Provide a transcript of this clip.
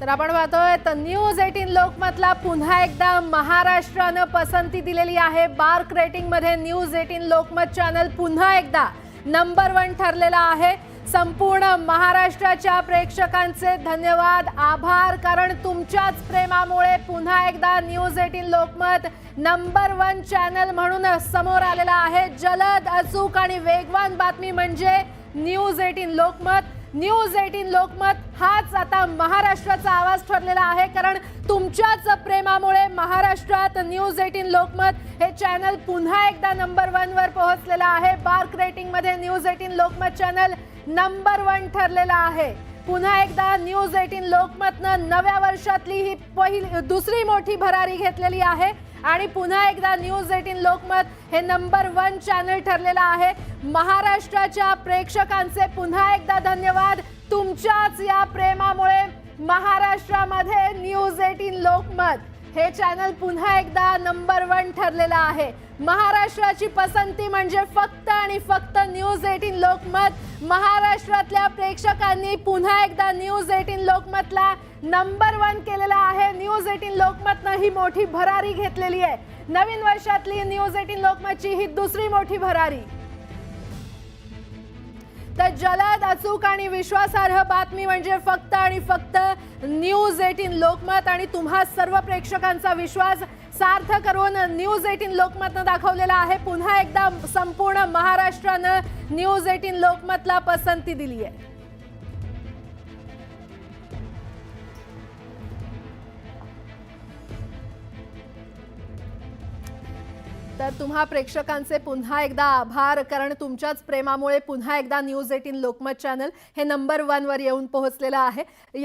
तर आपण पाहतोय तर न्यूज 18 लोकमतला पुन्हा एकदा महाराष्ट्रानं पसंती दिलेली आहे। बार्क रेटिंग मध्ये न्यूज 18 लोकमत चॅनल पुन्हा एकदा नंबर 1 ठरलेला आहे। संपूर्ण महाराष्ट्राच्या प्रेक्षकांचे धन्यवाद, आभार, कारण तुमच्याच प्रेमामुळे पुन्हा एकदा न्यूज 18 लोकमत नंबर 1 चॅनल म्हणून समोर आलेला आहे। जलद, अचूक आणि वेगवान बातमी म्हणजे न्यूज 18 लोकमत। न्यूज 18 लोकमत हाच आता महाराष्ट्राचा आवाज ठरलेला आहे, कारण तुमच्याच प्रेमामुळे महाराष्ट्रात न्यूज 18 लोकमत हे चॅनल पुन्हा एकदा नंबर 1 वर पोहोचलेला आहे। बार्क रेटिंग मध्ये न्यूज 18 लोकमत चॅनल नंबर 1 ठरलेला आहे। पुन्हा एकदा न्यूज 18 लोकमतनं नव्या वर्षातली ही दुसरी मोठी भरारी घेतलेली आहे आणि पुन्हा एकदा न्यूज 18 लोकमत हे नंबर 1 चॅनल ठरलेला आहे। महाराष्ट्राच्या प्रेक्षकांचे पुन्हा एकदा धन्यवाद, तुमच्याच या प्रेमामुळे महाराष्ट्रामध्ये न्यूज 18 लोकमत हे चॅनल पुन्हा एकदा नंबर 1 ठरलेला आहे। महाराष्ट्राची पसंती म्हणजे फक्त आणि फक्त न्यूज 18 लोकमत। महाराष्ट्रातल्या प्रेक्षकांनी पुन्हा एकदा न्यूज 18 लोकमतला नंबर 1 केलेला आहे। न्यूज 18 लोकमतनं ही मोठी भरारी घेतलेली आहे। नवीन वर्षातली न्यूज 18 लोकमतची ही दुसरी मोठी भरारी। तर जलद, अचूक आणि विश्वासार्ह बातमी म्हणजे फक्त आणि फक्त न्यूज 18 लोकमत आणि तुम्हा सर्व प्रेक्षकांचा विश्वास सार्थ करून न्यूज 18 लोकमतनं दाखवलेला आहे। पुन्हा एकदा संपूर्ण महाराष्ट्रानं न्यूज 18 लोकमतला पसंती दिली आहे। तर तुम्हा प्रेक्षकांचे पुन्हा एकदा आभार, कारण तुमच्याच प्रेमामुळे पुन्हा एकदा न्यूज 18 लोकमत चॅनल हे नंबर 1 वर येऊन पोहोचलेलं आहे।